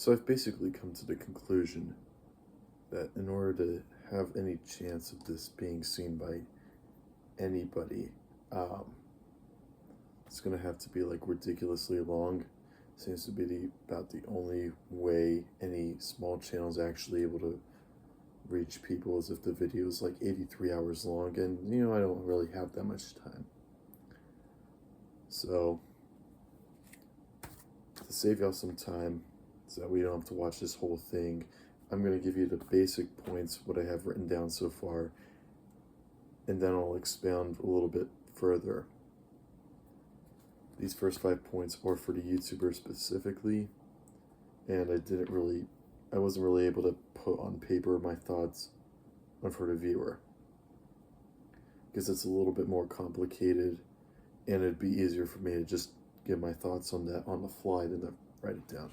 So I've basically come to the conclusion that in order to have any chance of this being seen by anybody, um, it's gonna have to be like ridiculously long. Seems to be about the only way any small channel is actually able to reach people is if the video is like 83 hours long, and I don't really have that much time. So to save y'all some time, so that we don't have to watch this whole thing, I'm going to give you the basic points, what I have written down so far, and then I'll expound a little bit further. These first 5 points are for the YouTuber specifically, and I wasn't really able to put on paper my thoughts for the viewer, because it's a little bit more complicated, and it'd be easier for me to just give my thoughts on that on the fly than to write it down.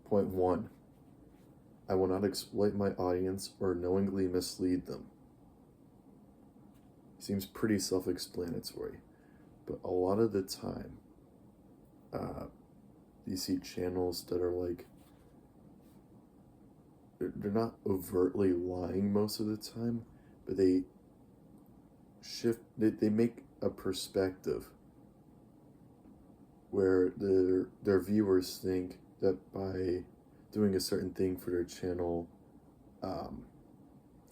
Point 1. I will not exploit my audience or knowingly mislead them. Seems pretty self-explanatory, but a lot of the time, you see channels that are like, they're not overtly lying most of the time, but they make a perspective where their viewers think that by doing a certain thing for their channel,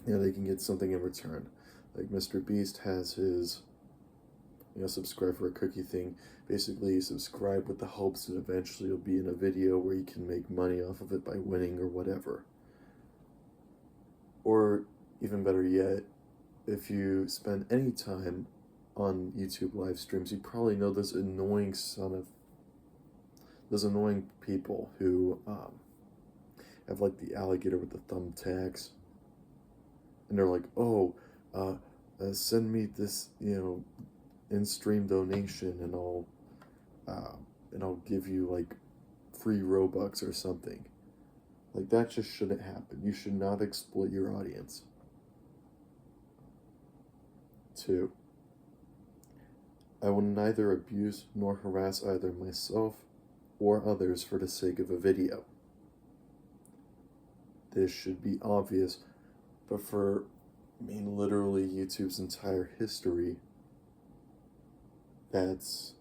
they can get something in return. Like Mr. Beast has his, subscribe for a cookie thing. Basically, you subscribe with the hopes that eventually you'll be in a video where you can make money off of it by winning or whatever. Or even better yet, if you spend any time on YouTube live streams, you probably know those annoying people who have like the alligator with the thumbtacks, and they're like, oh, send me this, in-stream donation, and I'll give you like free Robux or something. Like, that just shouldn't happen. You should not exploit your audience. 2. I will neither abuse nor harass either myself or others for the sake of a video. This should be obvious, but for, literally YouTube's entire history, that's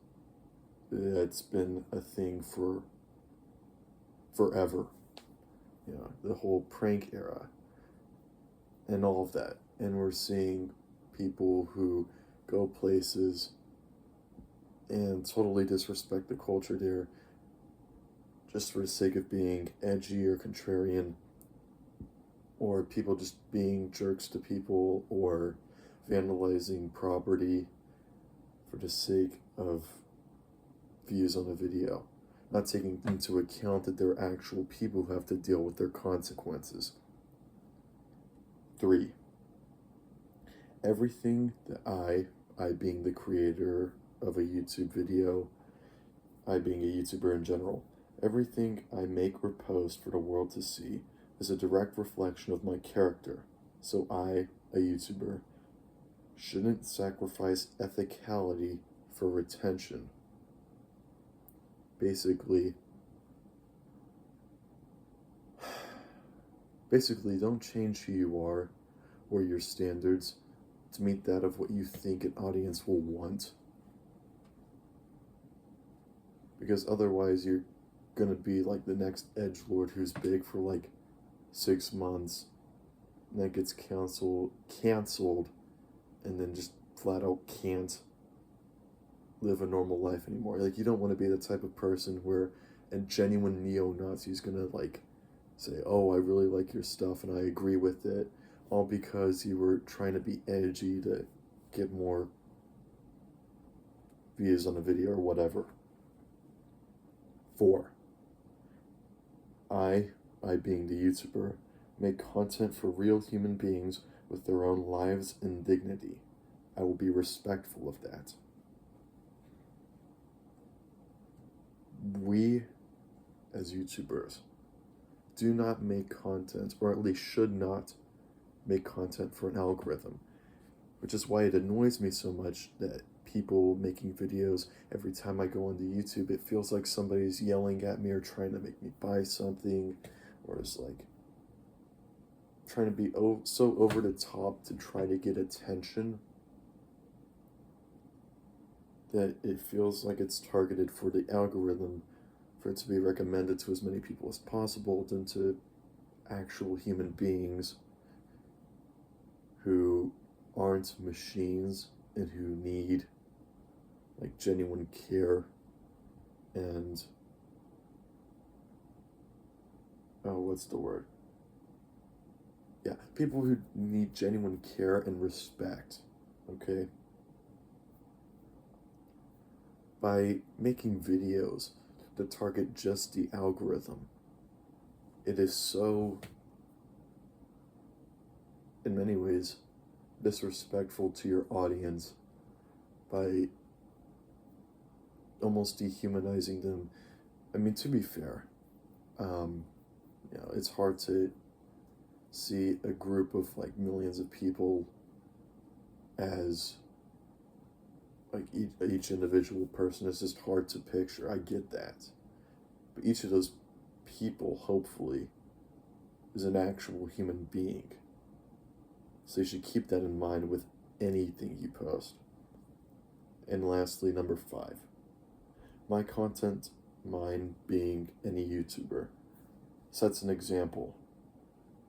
been a thing for forever. The whole prank era and all of that. And we're seeing people who go places and totally disrespect the culture there just for the sake of being edgy or contrarian, or people just being jerks to people, or vandalizing property for the sake of views on a video, not taking into account that there are actual people who have to deal with their consequences. 3. Everything that I being the creator of a YouTube video, I being a YouTuber in general, everything I make or post for the world to see is a direct reflection of my character. So I, a YouTuber, shouldn't sacrifice ethicality for retention. Basically, don't change who you are or your standards to meet that of what you think an audience will want. Because otherwise you're gonna be like the next edgelord who's big for like 6 months, and then gets canceled, and then just flat out can't live a normal life anymore. Like, you don't want to be the type of person where a genuine neo-Nazi is gonna like say, oh, I really like your stuff and I agree with it, all because you were trying to be edgy to get more views on a video or whatever. 4. I being the YouTuber, make content for real human beings with their own lives and dignity. I will be respectful of that. We, as YouTubers, do not make content, or at least should not make content for an algorithm, which is why it annoys me so much that people making videos. Every time I go onto YouTube, it feels like somebody's yelling at me or trying to make me buy something, or is like trying to be so over the top to try to get attention that it feels like it's targeted for the algorithm, for it to be recommended to as many people as possible than to actual human beings who aren't machines and who need like genuine care and what's the word? Yeah, people who need genuine care and respect, okay? By making videos that target just the algorithm, it is so, in many ways, disrespectful to your audience by almost dehumanizing them. I mean, to be fair, it's hard to see a group of like millions of people as like each individual person. Is just hard to picture. I get that. But each of those people, hopefully, is an actual human being. So you should keep that in mind with anything you post. And lastly, number 5. My content, mine being any YouTuber, sets an example.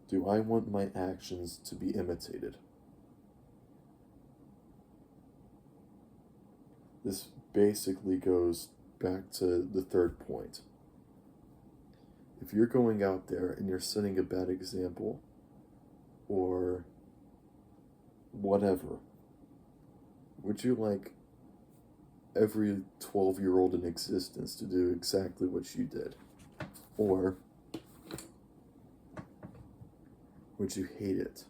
Do I want my actions to be imitated? This basically goes back to the third point. If you're going out there and you're setting a bad example, or whatever, would you like every 12-year-old in existence to do exactly what you did? Or would you hate it?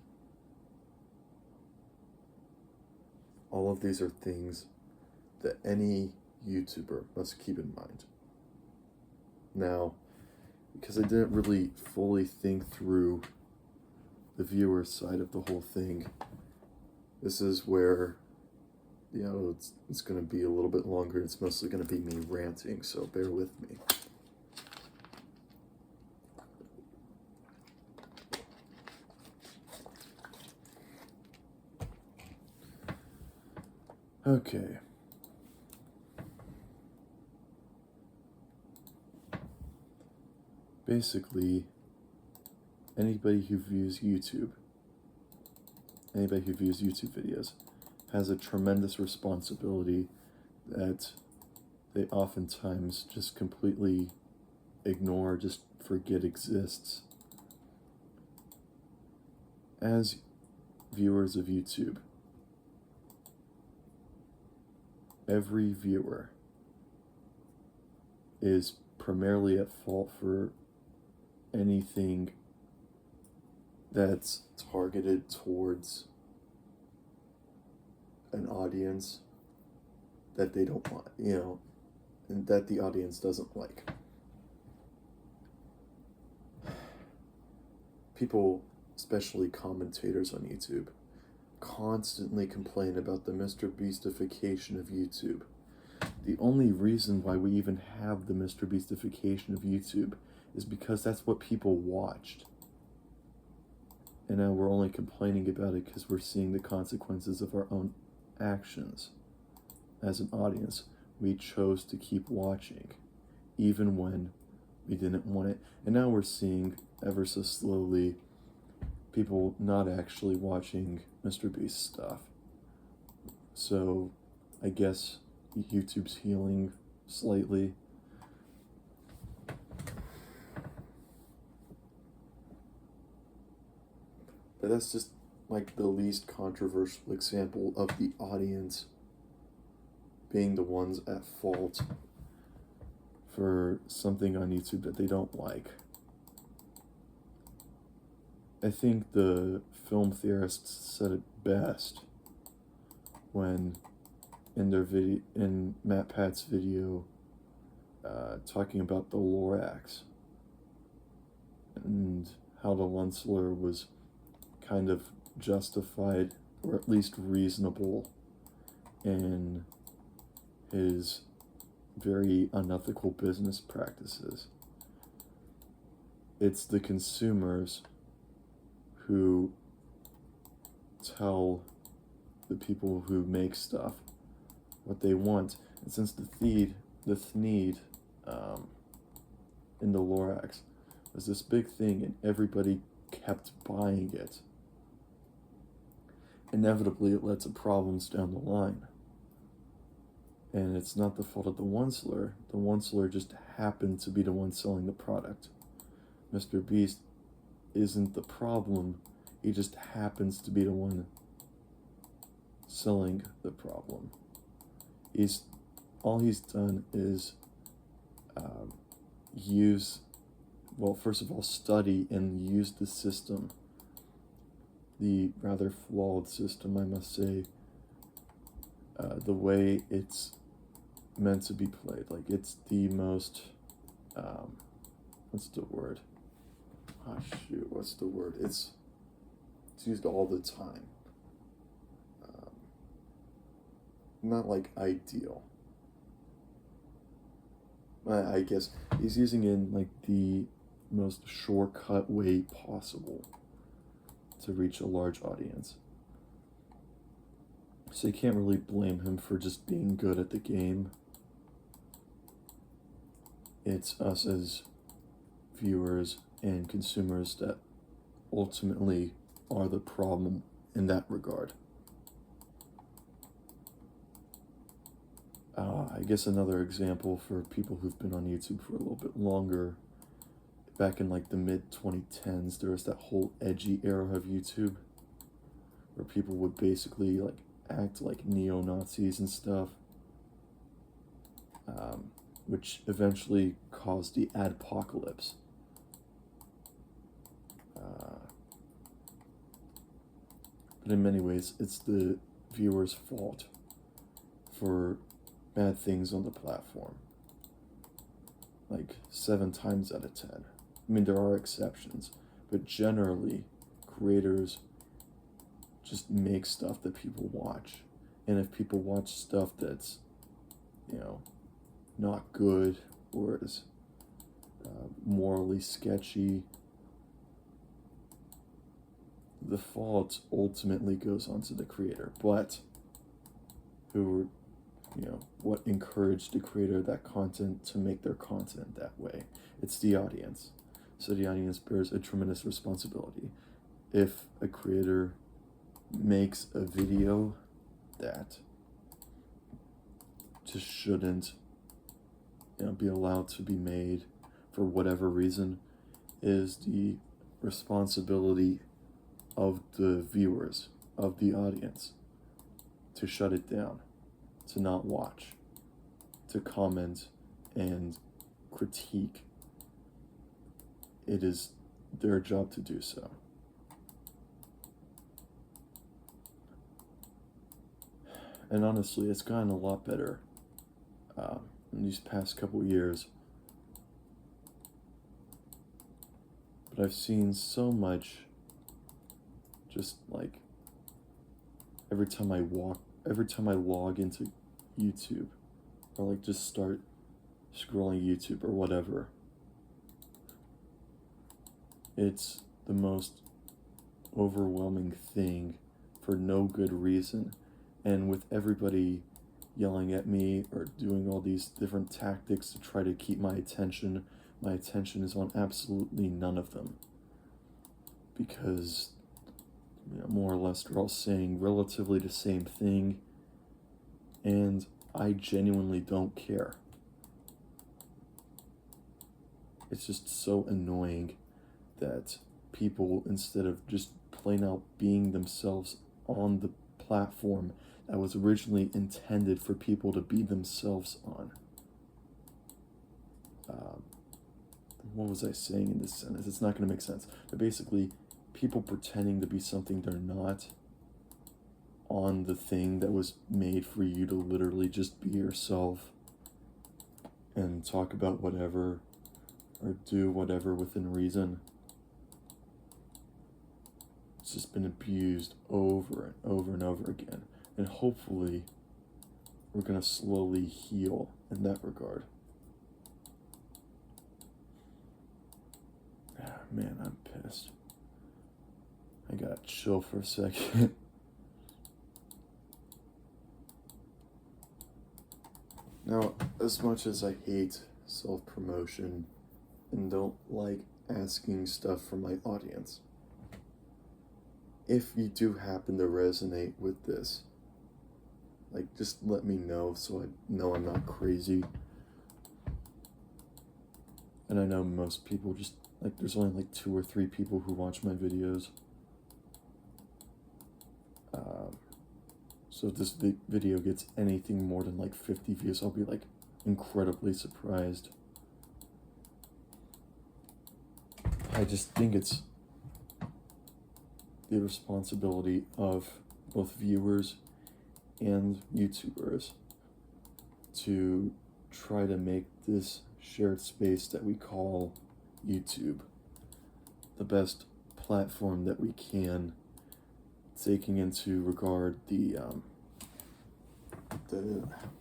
All of these are things that any YouTuber must keep in mind. Now, because I didn't really fully think through the viewer side of the whole thing, this is where, it's going to be a little bit longer. It's mostly going to be me ranting, so bear with me. Okay. Basically, anybody who views YouTube videos has a tremendous responsibility that they oftentimes just completely ignore, just forget exists. As viewers of YouTube, every viewer is primarily at fault for anything that's targeted towards an audience that they don't want, and that the audience doesn't like. People, especially commentators on YouTube, constantly complain about the Mr. Beastification of YouTube. The only reason why we even have the Mr. Beastification of YouTube is because that's what people watched. And now we're only complaining about it because we're seeing the consequences of our own actions. As an audience, we chose to keep watching, even when we didn't want it. And now we're seeing, ever so slowly, people not actually watching Mr. Beast stuff. So, I guess YouTube's healing slightly. But that's just like the least controversial example of the audience being the ones at fault for something on YouTube that they don't like. I think the film theorists said it best when in Matt Pat's video talking about the Lorax and how the Lunsler was kind of justified, or at least reasonable, in his very unethical business practices. It's the consumers who tell the people who make stuff what they want. And since the Thneed in the Lorax was this big thing and everybody kept buying it, inevitably it led to problems down the line. And it's not the fault of the Onceler. The Onceler just happened to be the one selling the product. Mr. Beast isn't the problem. He just happens to be the one selling the problem. All he's done is first of all, study and use the system, the rather flawed system, I must say, the way it's meant to be played. Like, it's the most, what's the word? What's the word? It's used all the time. Not like ideal. I guess he's using it in like the most shortcut way possible to reach a large audience. So you can't really blame him for just being good at the game. It's us as viewers and consumers that ultimately are the problem in that regard. I guess another example for people who've been on YouTube for a little bit longer, back in like the mid-2010s, there was that whole edgy era of YouTube where people would basically like act like neo-Nazis and stuff, which eventually caused the adpocalypse. But in many ways, it's the viewer's fault for bad things on the platform. Like 7 times out of 10. I mean, there are exceptions, but generally, creators just make stuff that people watch. And if people watch stuff that's, not good or is morally sketchy, the fault ultimately goes onto the creator. But what encouraged the creator of that content to make their content that way? It's the audience. So the audience bears a tremendous responsibility. If a creator makes a video that just shouldn't be allowed to be made for whatever reason, is the responsibility of the viewers, of the audience, to shut it down, to not watch, to comment and critique. It is their job to do so. And honestly, it's gotten a lot better in these past couple years. But I've seen so much, just like every time I log into YouTube, or like just start scrolling YouTube or whatever, it's the most overwhelming thing for no good reason. And with everybody yelling at me or doing all these different tactics to try to keep my attention is on absolutely none of them. Because more or less they're all saying relatively the same thing, and I genuinely don't care. It's just so annoying that people, instead of just plain out being themselves on the platform that was originally intended for people to be themselves on. What was I saying in this sentence? It's not going to make sense. But basically, people pretending to be something they're not on the thing that was made for you to literally just be yourself and talk about whatever or do whatever within reason. It's just been abused over and over and over again. And hopefully, we're going to slowly heal in that regard. Ah, man, I'm pissed. I gotta chill for a second. Now, as much as I hate self-promotion and don't like asking stuff from my audience, if you do happen to resonate with this, like, just let me know so I know I'm not crazy. And I know most people just, like, there's only like 2 or 3 people who watch my videos. So if this video gets anything more than like 50 views, I'll be like incredibly surprised. I just think it's the responsibility of both viewers and YouTubers to try to make this shared space that we call YouTube the best platform that we can, taking into regard the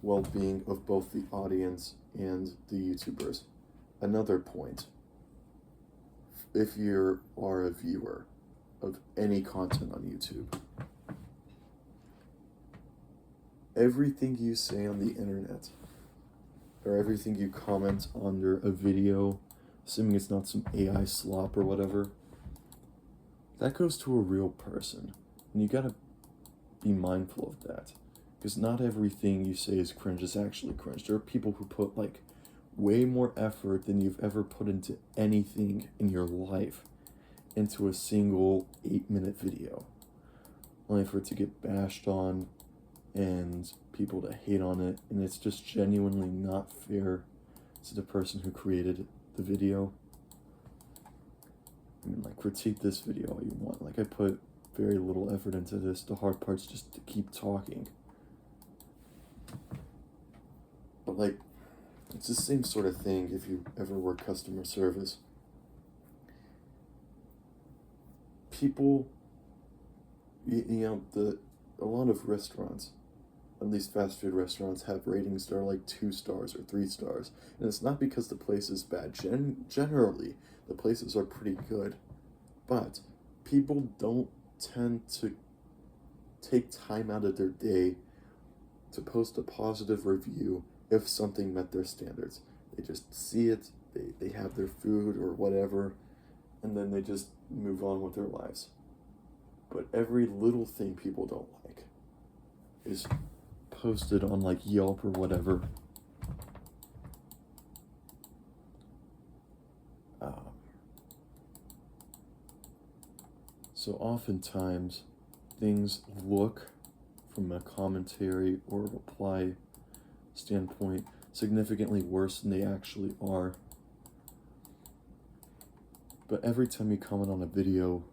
well-being of both the audience and the YouTubers. Another point, if you are a viewer of any content on YouTube, everything you say on the internet, or everything you comment under a video, assuming it's not some AI slop or whatever, that goes to a real person. And you gotta be mindful of that. Because not everything you say is cringe is actually cringe. There are people who put like way more effort than you've ever put into anything in your life into a single 8-minute video, only for it to get bashed on and people to hate on it, and it's just genuinely not fair to the person who created the video. I mean, like, critique this video all you want. Like, I put very little effort into this. The hard part's just to keep talking. But, like, it's the same sort of thing if you ever work customer service. People, a lot of restaurants, at least fast food restaurants, have ratings that are like 2 stars or 3 stars. And it's not because the place is bad. Generally, the places are pretty good. But people don't tend to take time out of their day to post a positive review if something met their standards. They just see it, they have their food or whatever, and then they just move on with their lives. But every little thing people don't like is posted on like Yelp or whatever. So oftentimes things look, from a commentary or reply standpoint, significantly worse than they actually are. But every time you comment on a video,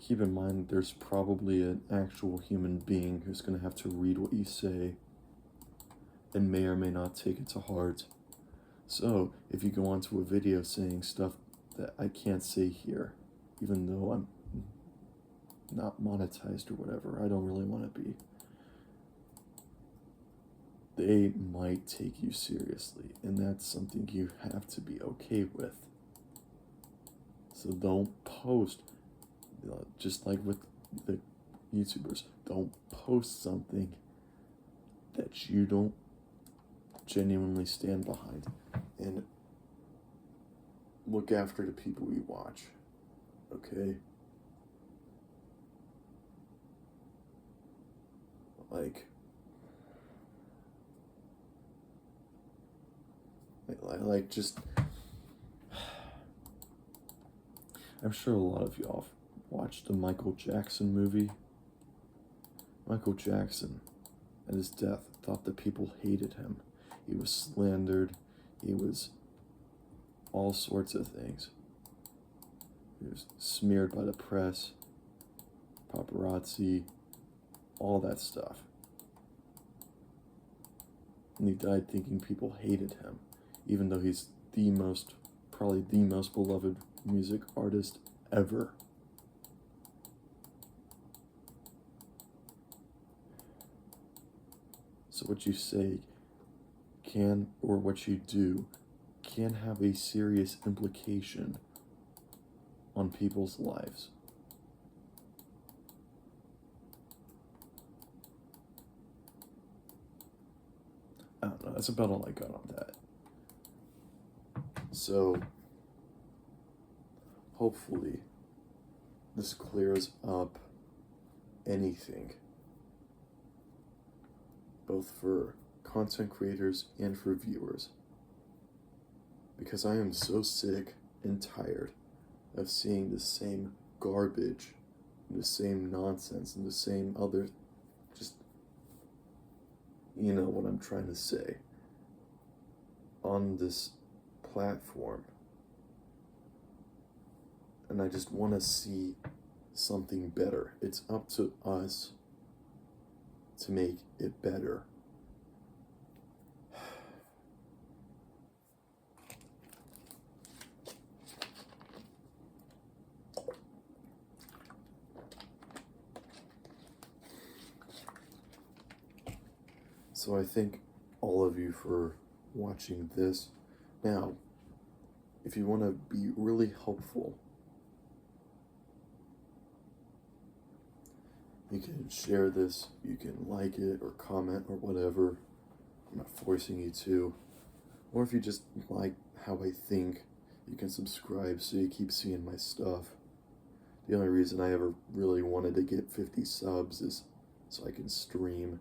keep in mind there's probably an actual human being who's going to have to read what you say and may or may not take it to heart. So if you go onto a video saying stuff that I can't say here, even though I'm not monetized or whatever, I don't really want to be, they might take you seriously, and that's something you have to be okay with. So don't post, just like with the YouTubers, don't post something that you don't genuinely stand behind, and look after the people you watch, okay? Like just, I'm sure a lot of y'all watched the Michael Jackson movie. Michael Jackson, at his death, thought that people hated him. He was slandered. He was all sorts of things. He was smeared by the press, paparazzi, all that stuff. And he died thinking people hated him, even though he's probably the most beloved music artist ever. So what you say can, or what you do, can have a serious implication on people's lives. I don't know, that's about all I got on that. So, hopefully, this clears up anything, both for content creators and for viewers. Because I am so sick and tired of seeing the same garbage, and the same nonsense, and the same other, just, you know what I'm trying to say, on this platform. And I just want to see something better. It's up to us to make it better. So I thank all of you for watching this. Now, if you want to be really helpful, you can share this, you can like it or comment or whatever. I'm not forcing you to. Or if you just like how I think, you can subscribe so you keep seeing my stuff. The only reason I ever really wanted to get 50 subs is so I can stream.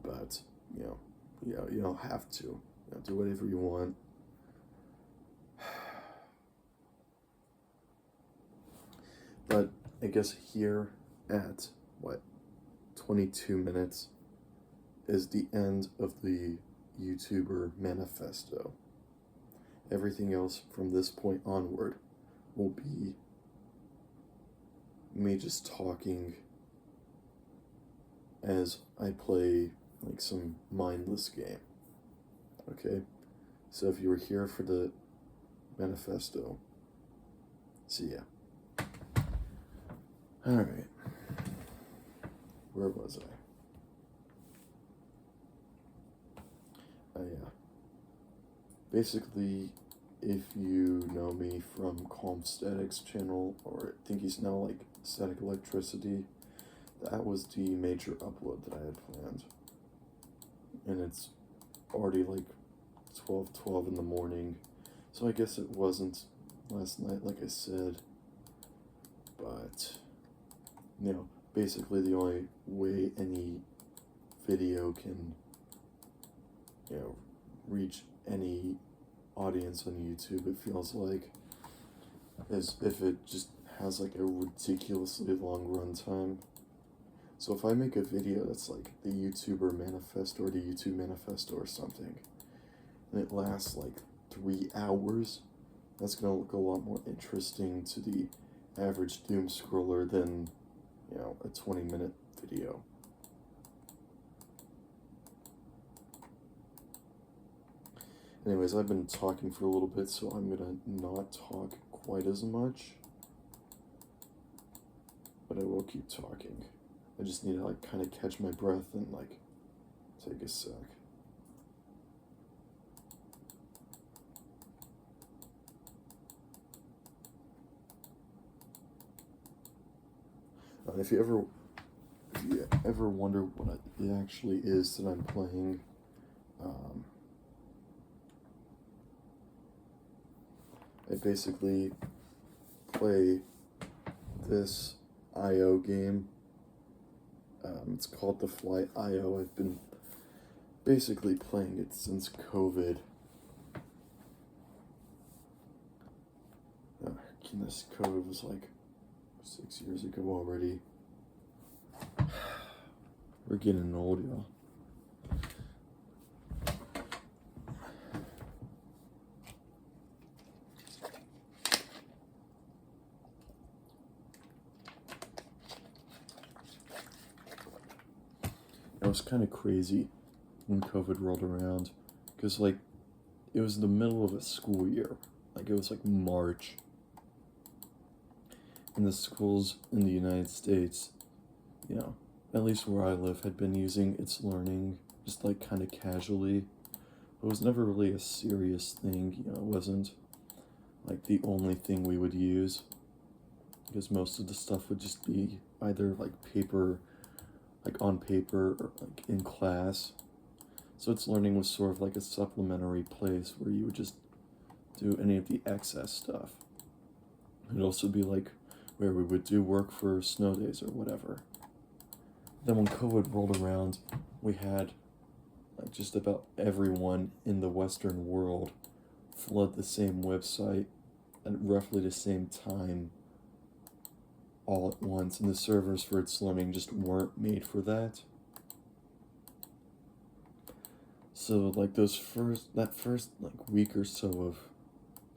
But, you don't have to. Do whatever you want. But I guess here at, 22 minutes is the end of the YouTuber Manifesto. Everything else from this point onward will be me just talking as I play like some mindless game. Okay? So if you were here for the Manifesto, see ya. Alright. Where was I? Oh yeah. Basically, if you know me from Calm Static's channel, or I think he's now like Static Electricity, that was the major upload that I had planned. And it's already like 12:12 in the morning, so I guess it wasn't last night like I said. But, basically the only way any video can, reach any audience on YouTube, it feels like, is if it just has like a ridiculously long runtime. So if I make a video that's like the YouTuber Manifesto or the YouTube Manifesto or something, and it lasts like 3 hours, that's gonna look a lot more interesting to the average doom scroller than, a 20-minute video. Anyways, I've been talking for a little bit, so I'm gonna not talk quite as much, but I will keep talking. I just need to like kind of catch my breath and like take a sec. If you ever wonder what it actually is that I'm playing, I basically play this IO game. It's called The Flight IO. I've been basically playing it since COVID. Goodness, COVID was like 6 years ago already. We're getting old, y'all. It was kind of crazy when COVID rolled around, because like it was the middle of a school year. Like it was like March. And the schools in the United States, at least where I live, had been using It's Learning just like kind of casually. It was never really a serious thing, you know, it wasn't like the only thing we would use, because most of the stuff would just be either like paper, like on paper, or like in class. So its learning was sort of like a supplementary place where you would just do any of the excess stuff. It'd also be like where we would do work for snow days or whatever. Then when COVID rolled around, we had like just about everyone in the Western world flood the same website at roughly the same time all at once, and the servers for its learning just weren't made for that. So like that first like week or so of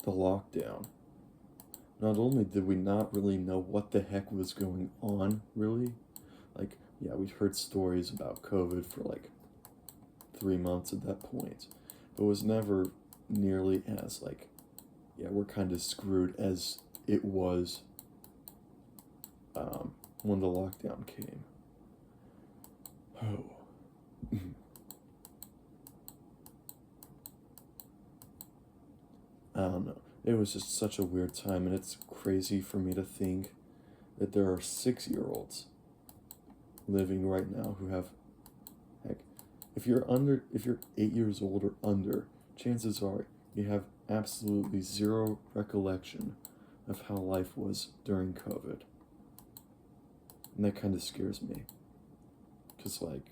the lockdown, not only did we not really know what the heck was going on, really, like, yeah, we'd heard stories about COVID for like 3 months at that point, but it was never nearly as like, yeah, we're kind of screwed as it was when the lockdown came. Oh. I don't know. It was just such a weird time, and it's crazy for me to think that there are 6-year-olds living right now who have, heck, if you're 8 years old or under, chances are you have absolutely zero recollection of how life was during COVID. And that kind of scares me. Because, like,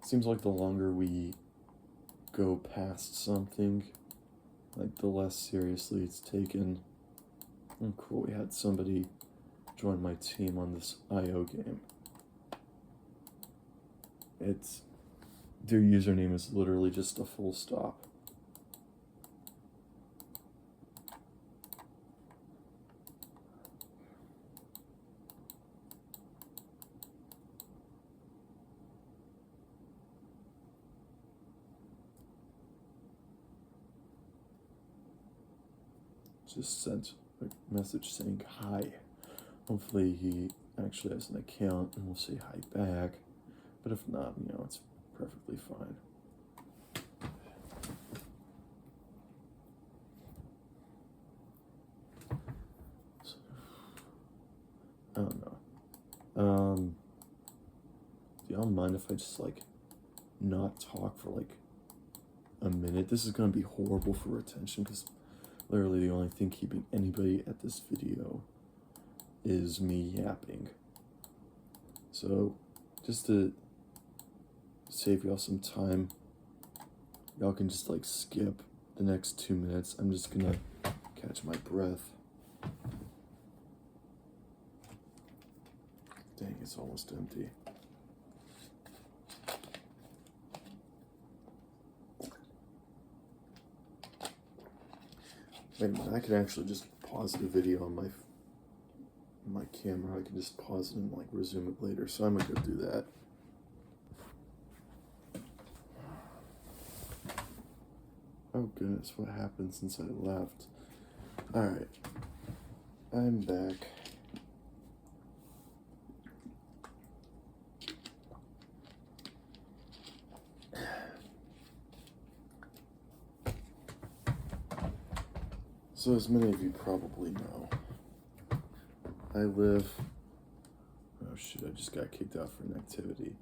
seems like the longer we go past something, like the less seriously it's taken. Oh, cool, we had somebody join my team on this IO game. Their username is literally just a full stop. Just sent a message saying hi. Hopefully he actually has an account and we'll say hi back. But if not, you know, it's perfectly fine. So, I don't know. Do y'all mind if I just like not talk for like a minute? This is gonna be horrible for retention because literally the only thing keeping anybody at this video is me yapping. So just to save y'all some time, y'all can just like skip the next 2 minutes. I'm just gonna catch my breath. Dang, it's almost empty. Wait a minute, I could actually just pause the video on my camera. I can just pause it and like resume it later, so I'm gonna go do that. Oh goodness, what happened since I left? Alright, I'm back. So as many of you probably know, I live, oh shit, I just got kicked out for an activity.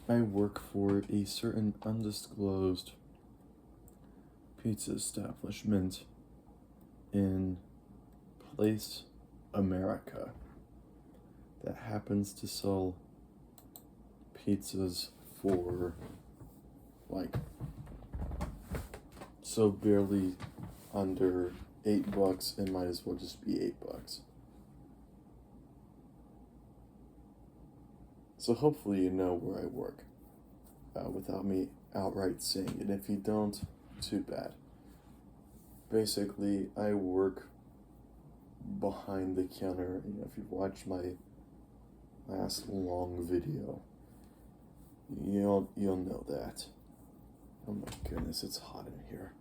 I work for a certain undisclosed pizza establishment in Place America that happens to sell pizzas for like so barely under $8, it might as well just be $8. So hopefully you know where I work without me outright saying it. If you don't, too bad. Basically, I work behind the counter. You know, if you've watched my last long video, you'll know that. Oh my goodness, it's hot in here.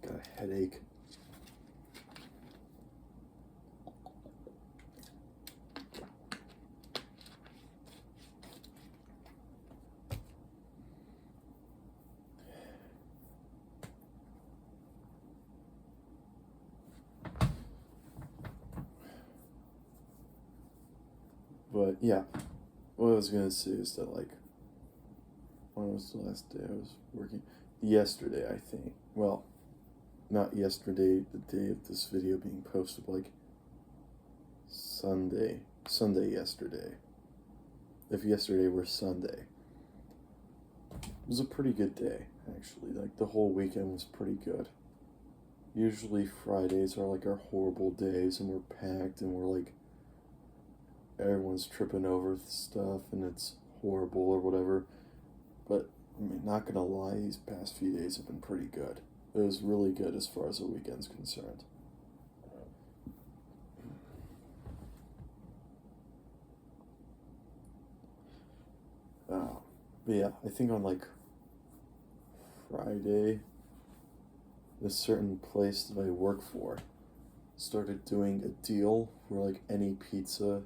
Got a headache. But yeah, what I was gonna say is that, like, when was the last day I was working? Yesterday, I think. Well, not yesterday, the day of this video being posted, but like Sunday yesterday. If yesterday were Sunday. It was a pretty good day, actually. Like, the whole weekend was pretty good. Usually Fridays are like our horrible days, and we're packed, and we're like, everyone's tripping over stuff, and it's horrible or whatever. But, I mean, not gonna lie, these past few days have been pretty good. It was really good as far as the weekend's concerned. But yeah, I think on like Friday, a certain place that I work for started doing a deal where like any pizza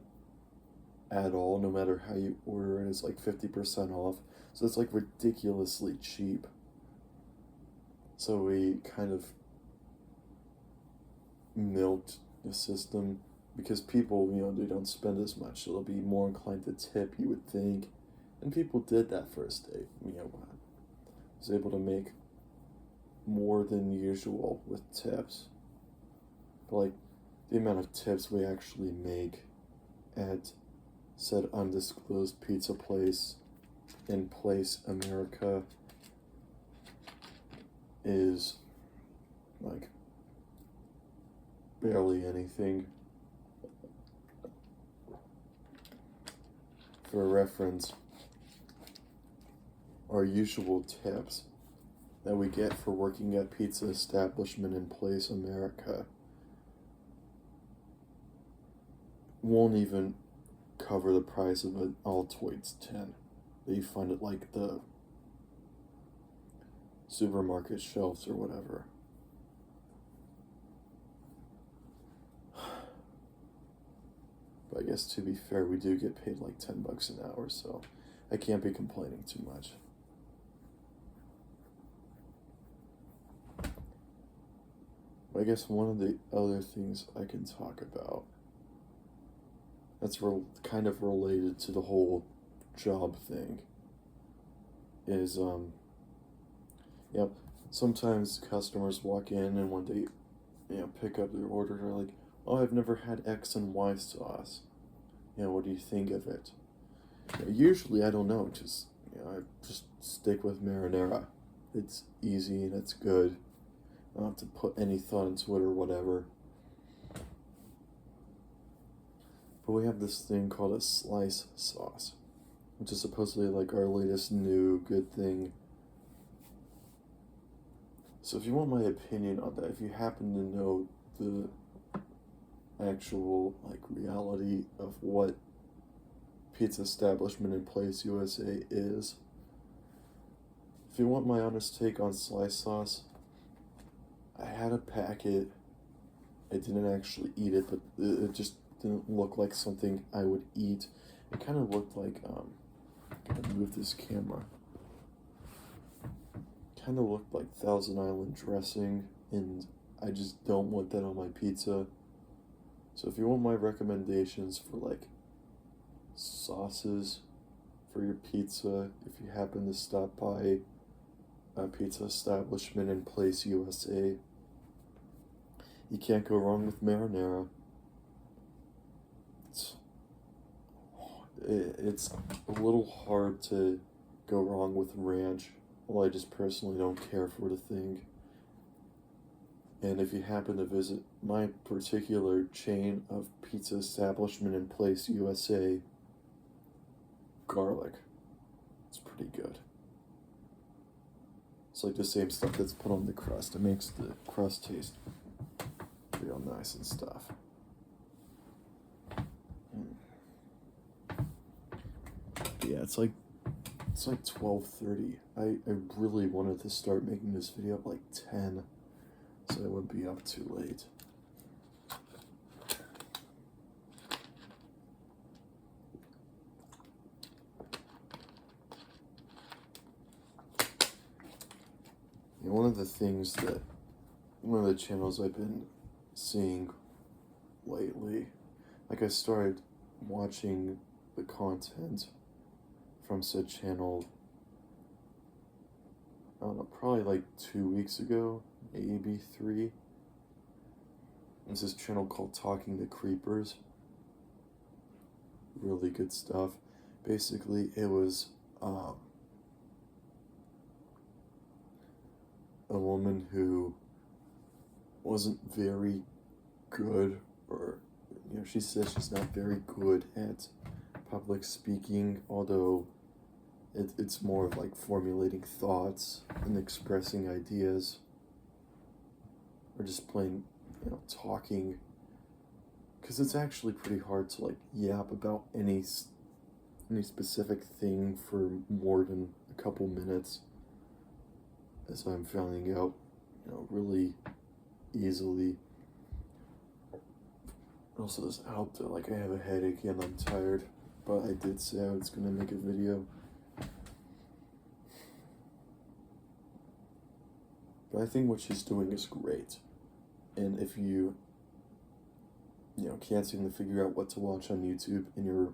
at all, no matter how you order it, is like 50% off. So it's like ridiculously cheap. So we kind of milked the system because people, they don't spend as much, so they'll be more inclined to tip, you would think. And people did that first day. I was able to make more than usual with tips. But like, the amount of tips we actually make at said undisclosed pizza place in Place America is like barely anything. For reference, our usual tips that we get for working at pizza establishment in Place America won't even cover the price of an Altoids tin that you find at like the supermarket shelves or whatever. But I guess, to be fair, we do get paid like $10 an hour, so I can't be complaining too much. I guess one of the other things I can talk about that's kind of related to the whole job thing is, sometimes customers walk in, and when they, pick up their order, they're like, "Oh, I've never had X and Y sauce. What do you think of it?" Usually I don't know, I just stick with marinara. It's easy and it's good. I don't have to put any thought into it or whatever. But we have this thing called a slice sauce, which is supposedly like our latest new good thing. So if you want my opinion on that, if you happen to know the actual like reality of what pizza establishment in Place USA is, if you want my honest take on slice sauce, I had a packet. I didn't actually eat it, but it just didn't look like something I would eat. It kind of looked like, I'm gonna move this camera. Kind of looked like Thousand Island dressing, and I just don't want that on my pizza. So if you want my recommendations for like sauces for your pizza, if you happen to stop by a pizza establishment in Place USA, you can't go wrong with marinara. It's a little hard to go wrong with ranch. Well, I just personally don't care for the thing. And if you happen to visit my particular chain of pizza establishment in Place USA, garlic. It's pretty good. It's like the same stuff that's put on the crust. It makes the crust taste real nice and stuff. Yeah, it's like 12:30. I really wanted to start making this video at like 10, so I wouldn't be up too late. And one of the channels I've been seeing lately, like I started watching the content from said channel, I don't know, probably like 2 weeks ago, maybe 3. It's this channel called Talking to Creepers. Really good stuff. Basically, it was a woman who wasn't very good, or she says she's not very good at public speaking, although it's more of like formulating thoughts and expressing ideas, or just plain talking, because it's actually pretty hard to like yap about any specific thing for more than a couple minutes, as I'm finding out really easily. Also, this helped. Like, I have a headache and I'm tired, but I did say I was gonna make a video. But I think what she's doing is great. And if you can't seem to figure out what to watch on YouTube and you're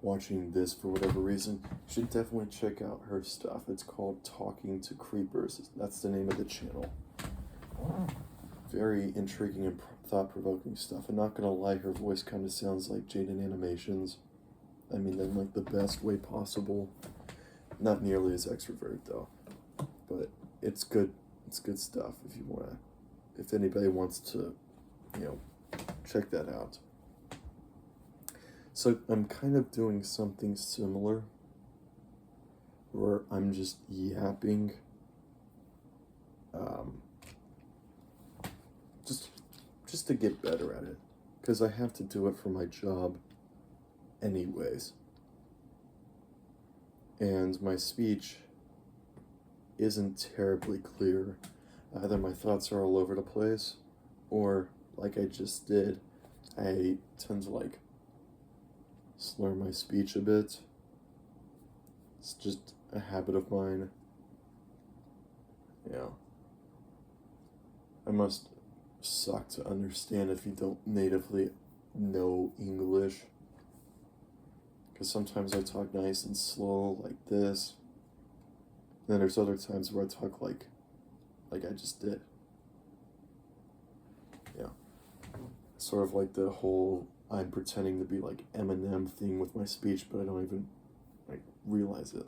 watching this for whatever reason, you should definitely check out her stuff. It's called Talking to Creepers. That's the name of the channel. Very intriguing and thought-provoking stuff. And not gonna lie, her voice kind of sounds like Jaden Animations. I mean, in like the best way possible. Not nearly as extroverted though, but it's good. It's good stuff. If anybody wants to, check that out. So I'm kind of doing something similar, where I'm just yapping, just to get better at it, because I have to do it for my job anyways. And my speech isn't terribly clear. Either my thoughts are all over the place, or like I just did, I tend to like slur my speech a bit. It's just a habit of mine. I must suck to understand if you don't natively know English, because sometimes I talk nice and slow like this, and then there's other times where I talk like I just did. Sort of like the whole I'm pretending to be like Eminem thing with my speech, but I don't even like realize it.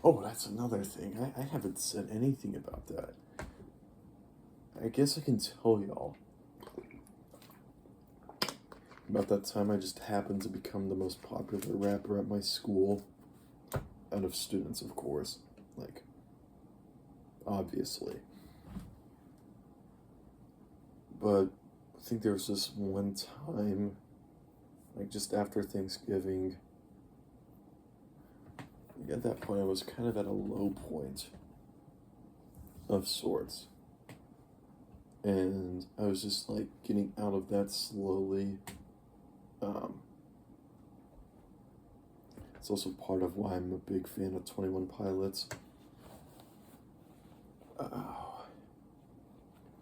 Oh, that's another thing. I haven't said anything about that. I guess I can tell y'all about that time I just happened to become the most popular rapper at my school. Out of students, of course. Like, obviously. But I think there was this one time, like just after Thanksgiving, at that point I was kind of at a low point of sorts. And I was just like getting out of that slowly. It's also part of why I'm a big fan of 21 Pilots.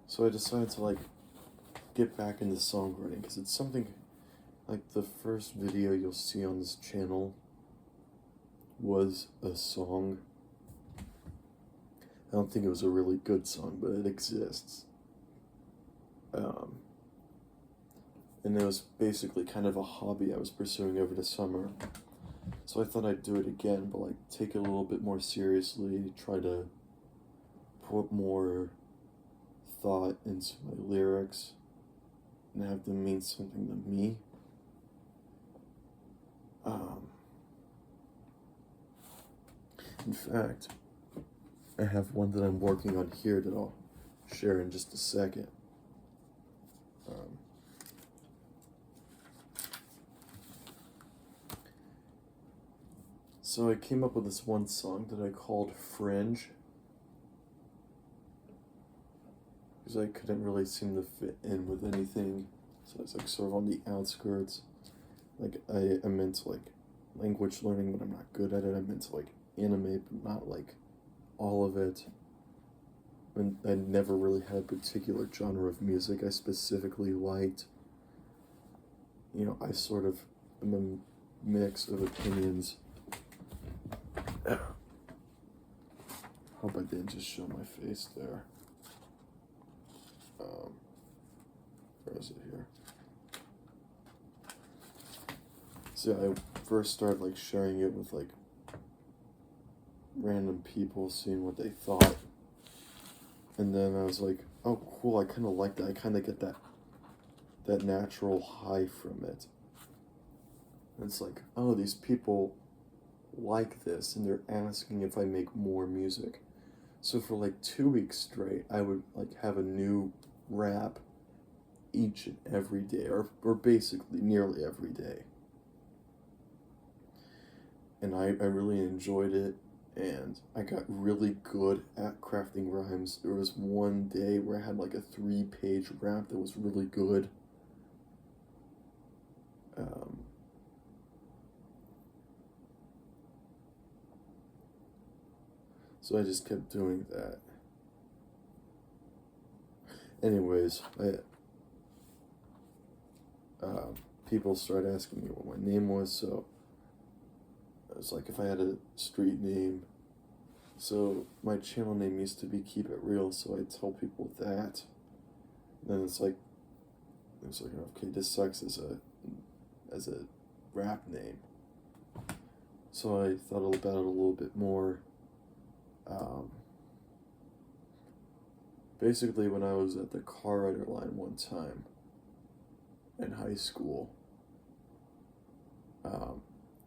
So I decided to like get back into songwriting, because it's something like the first video you'll see on this channel was a song. I don't think it was a really good song, but it exists. And it was basically kind of a hobby I was pursuing over the summer. So I thought I'd do it again, but like take it a little bit more seriously, try to put more thought into my lyrics and have them mean something to me. In fact, I have one that I'm working on here that I'll share in just a second. So I came up with this one song that I called Fringe, because I couldn't really seem to fit in with anything. So I was like sort of on the outskirts. Like I'm into like language learning, but I'm not good at it. I'm into like anime, but not like all of it. And I never really had a particular genre of music I specifically liked. You know, I sort of am a mix of opinions. Hope I didn't just show my face there. Where is it here? So I first started like sharing it with like random people, seeing what they thought. And then I was like, oh cool, I kinda like that. I kinda get that natural high from it. And it's like, oh, these people like this and they're asking if I make more music. So for like 2 weeks straight, I would like have a new rap each and every day, or basically nearly every day. And I really enjoyed it, and I got really good at crafting rhymes. There was one day where I had like a 3-page rap that was really good. So I just kept doing that. Anyways, people started asking me what my name was, so I was like, if I had a street name. So my channel name used to be Keep It Real, so I tell people that. And then it's like, okay, this sucks as a rap name. So I thought about it a little bit more. Basically, when I was at the car rider line one time in high school,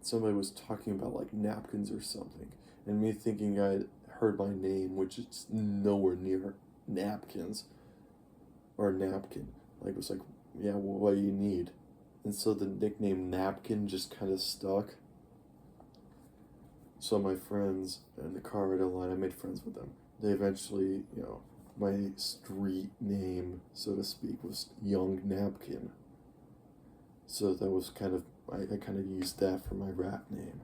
somebody was talking about like napkins or something, and me thinking I heard my name, which is nowhere near napkins or napkin. Like it was like, yeah, well, what do you need? And so the nickname Napkin just kind of stuck. So my friends in the car rider line, I made friends with them. They eventually, my street name, so to speak, was Young Napkin. So that was kind of, I kind of used that for my rap name.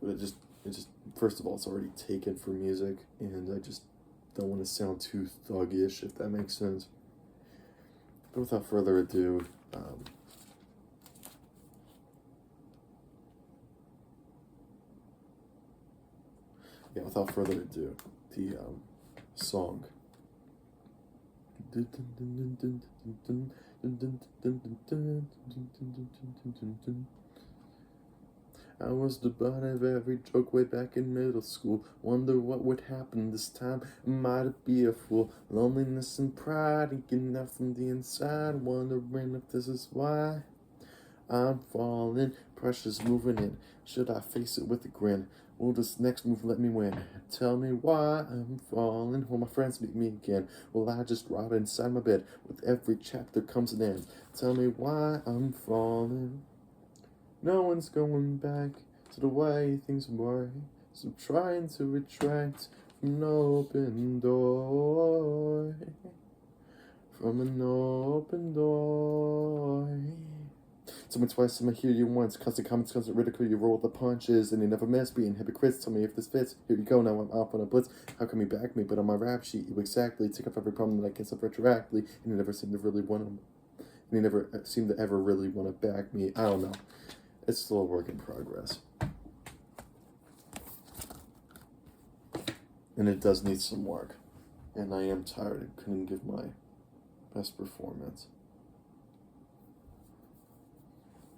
But it just, first of all, it's already taken for music, and I just don't want to sound too thuggish, if that makes sense. But without further ado, the song. I was the butt of every joke way back in middle school. Wonder what would happen this time. Might it be a fool? Loneliness and pride eking out from the inside. Wondering if this is why I'm falling. Pressure's moving in. Should I face it with a grin? Will this next move let me win? Tell me why I'm falling. Will my friends meet me again? Will I just rot inside my bed? With every chapter comes an end. Tell me why I'm falling. No one's going back to the way things were. So trying to retract from an open door. From an open door. Someone twice, someone hear you once. Constant comments, constant ridicule, you roll the punches, and you never miss being hypocrites. Tell me if this fits. Here you go, now I'm off on a blitz. How come you back me? But on my rap sheet, you exactly take up every problem that I guess up retroactively, and you never seem to really want to. And you never seem to ever really want to back me. I don't know. It's still a work in progress. And it does need some work. And I am tired. I couldn't give my best performance.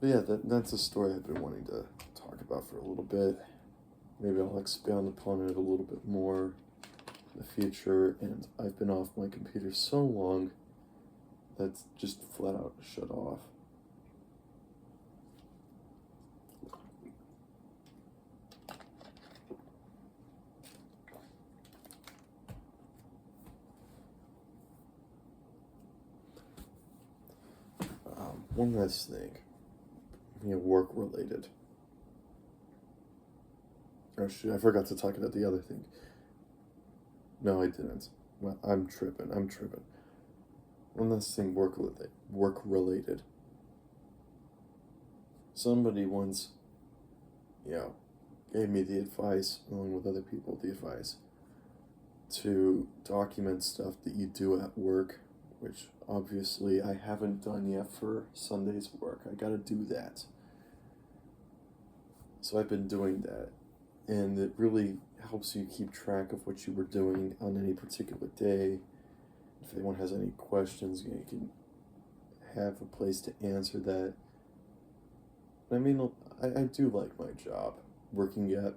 But yeah, that's a story I've been wanting to talk about for a little bit. Maybe I'll expound upon it a little bit more in the future. And I've been off my computer so long that's just flat out shut off. One last thing, work related. Oh shoot, I forgot to talk about the other thing. No, I didn't. Well, I'm tripping. One last thing, work related. Somebody once, gave me the advice, along with other people, the advice to document stuff that you do at work, which obviously I haven't done yet for Sunday's work. I gotta do that. So I've been doing that, and it really helps you keep track of what you were doing on any particular day. If anyone has any questions, you can have a place to answer that. I mean, I do like my job, working at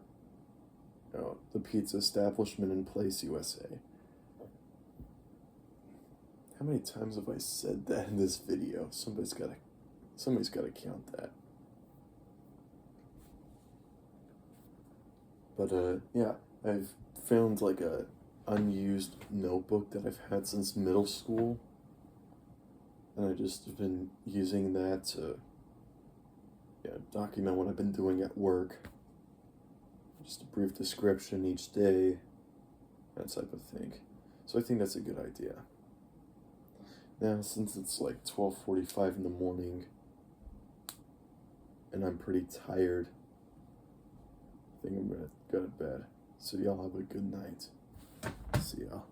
the pizza establishment in Place USA. How many times have I said that in this video? Somebody's gotta count that. But yeah, I've found like a unused notebook that I've had since middle school, and I just have been using that to document what I've been doing at work. Just a brief description each day, that type of thing. So I think that's a good idea. Now, since it's like 12:45 in the morning, and I'm pretty tired, I think I'm gonna go to bed. So y'all have a good night. See y'all.